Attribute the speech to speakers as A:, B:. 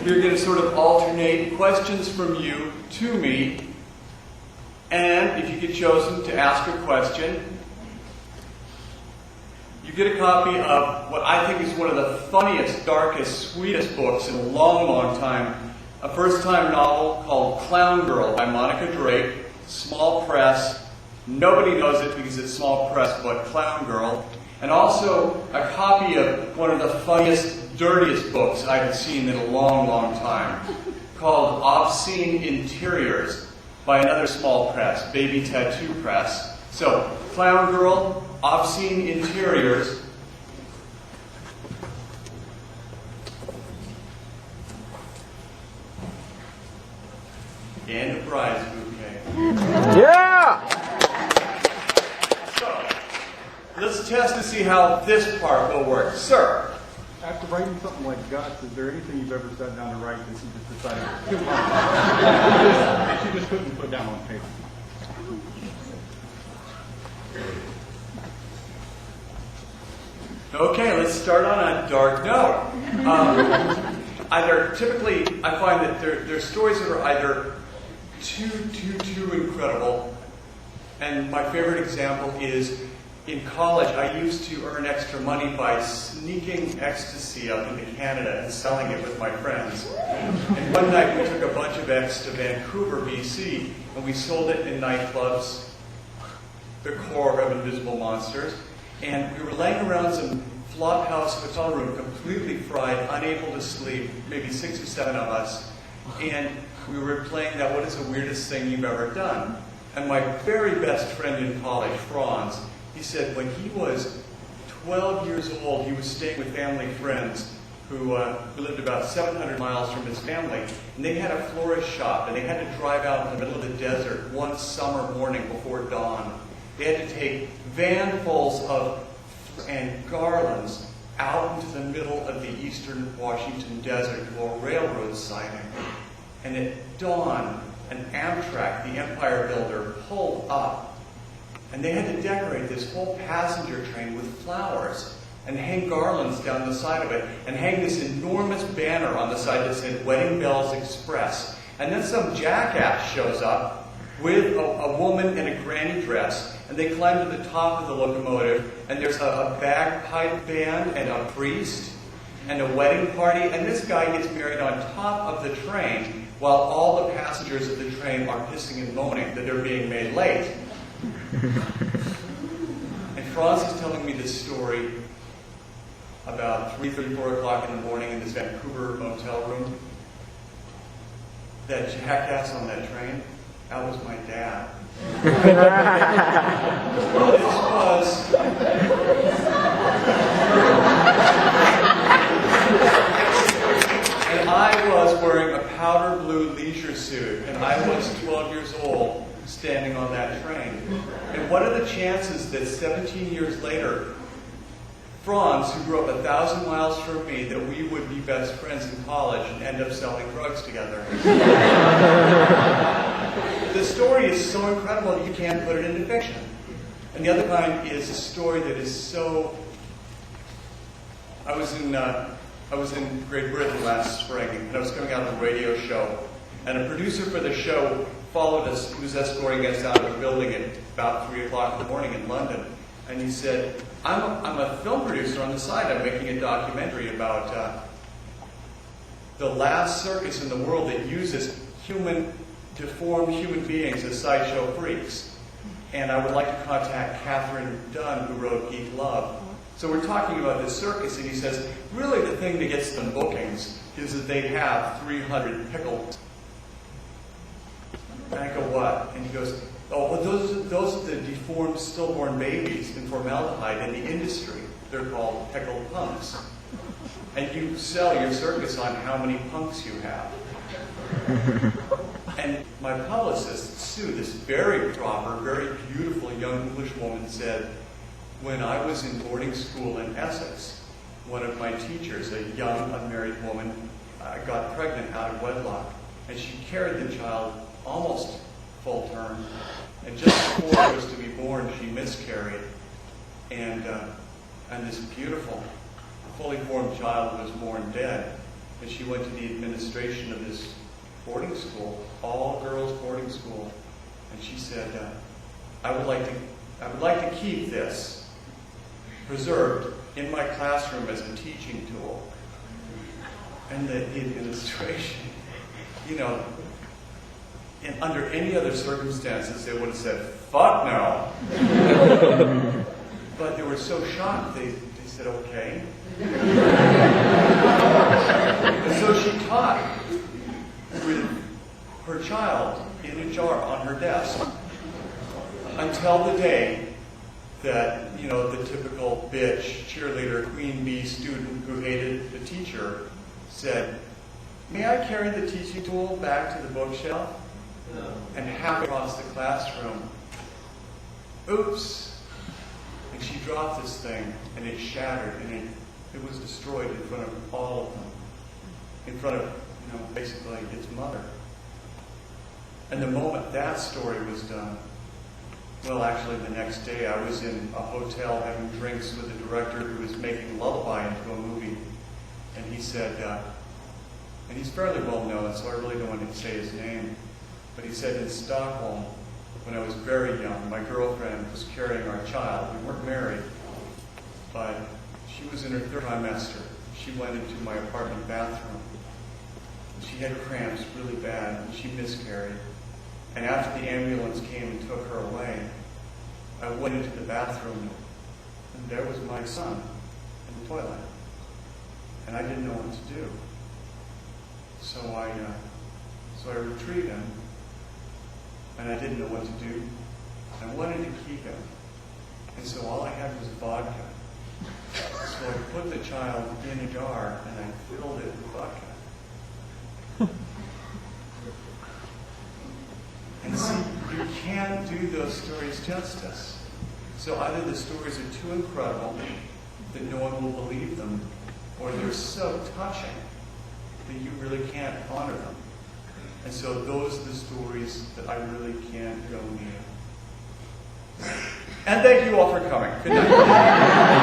A: We're going to sort of alternate questions from you to me, and if you get chosen to ask a question, you get a copy of what I think is one of the funniest, darkest, sweetest books in a long, long time. A first-time novel called Clown Girl by Monica Drake, small press. Nobody knows it because it's small press, but Clown Girl. And also a copy of one of the funniest, dirtiest books I've seen in a long, long time, called Obscene Interiors by another small press, Baby Tattoo Press. So, Clown Girl, Obscene Interiors. And a prize bouquet.
B: Yeah!
A: So, let's test to see how this part will work. Sir.
C: After writing something like Guts, is there anything you've ever sat down to write that you just decided that you just couldn't put down on paper?
A: Okay, let's start on a dark note. Typically, I find that there are stories that are either too incredible, and my favorite example is in college, I used to earn extra money by sneaking ecstasy up into Canada and selling it with my friends. And one night we took a bunch of X to Vancouver, BC, and we sold it in nightclubs, the core of Invisible Monsters. And we were laying around some flophouse hotel room, completely fried, unable to sleep, maybe 6 or 7 of us. And we were playing that "What is the weirdest thing you've ever done?" And my very best friend in college, Franz, he said when he was 12 years old, he was staying with family friends who lived about 700 miles from his family. And they had a florist shop, and they had to drive out in the middle of the desert one summer morning before dawn. They had to take vanfuls of and garlands out into the middle of the eastern Washington desert to a railroad siding. And at dawn, an Amtrak, the empire builder, pulled up. And they had to decorate this whole passenger train with flowers and hang garlands down the side of it and hang this enormous banner on the side that said Wedding Bells Express. And then some jackass shows up with a woman in a granny dress, and they climb to the top of the locomotive, and there's a bagpipe band and a priest and a wedding party, and this guy gets married on top of the train while all the passengers of the train are pissing and moaning that they're being made late. And Franz is telling me this story about 3:30, 4 o'clock in the morning in this Vancouver motel room. That jackass on that train, that was my dad. And I was wearing a powder blue leisure suit, and I was 12 years old, standing on that train. And what are the chances that 17 years later, Franz, who grew up 1,000 miles from me, that we would be best friends in college and end up selling drugs together? The story is so incredible that you can't put it into fiction. And the other kind is a story that is so... I was in Great Britain last spring, and I was coming out of a radio show, and a producer for the show followed us. He was escorting us out of the building at about 3 o'clock in the morning in London. And he said, I'm a film producer on the side. I'm making a documentary about the last circus in the world that uses deformed human beings as sideshow freaks. And I would like to contact Catherine Dunn, who wrote Geek Love. So we're talking about this circus, and he says, really the thing that gets them bookings is that they have 300 Pickled. And I go, what? And he goes, oh, well, those are the deformed stillborn babies in formaldehyde in the industry. They're called pickled punks. And you sell your circus on how many punks you have. And my publicist, Sue, this very proper, very beautiful young English woman, said, when I was in boarding school in Essex, one of my teachers, a young unmarried woman, got pregnant out of wedlock. And she carried the child almost full term. And just before it was to be born, she miscarried. And this beautiful, fully formed child was born dead. and she went to the administration of this boarding school, all girls boarding school, and she said, I would like to keep this preserved in my classroom as a teaching tool. And the administration, you know, under any other circumstances, they would have said, fuck no. But they were so shocked, they said, okay. And so she taught with her child in a jar on her desk until the day that, you know, the typical bitch, cheerleader, queen bee student who hated the teacher said, may I carry the teaching tool back to the bookshelf? And half across the classroom, oops. And she dropped this thing, and it shattered, and it was destroyed in front of all of them. In front of, you know, basically its mother. And the moment that story was done, well, actually the next day I was in a hotel having drinks with a director who was making Lullaby into a movie. And he said, and he's fairly well known, so I really don't want to say his name, but he said in Stockholm, when I was very young, my girlfriend was carrying our child. We weren't married, but she was in her third trimester. She went into my apartment bathroom. She had cramps really bad, and she miscarried. And after the ambulance came and took her away, I went into the bathroom, and there was my son in the toilet. And I didn't know what to do. So I retrieved him, and I didn't know what to do. I wanted to keep him. And so all I had was vodka. So I put the child in a jar, and I filled it with vodka. And see, you can't do those stories justice. So either the stories are too incredible that no one will believe them, or they're so touching that you really can't honor them. And so those are the stories that I really can't go near. And thank you all for coming. Good night.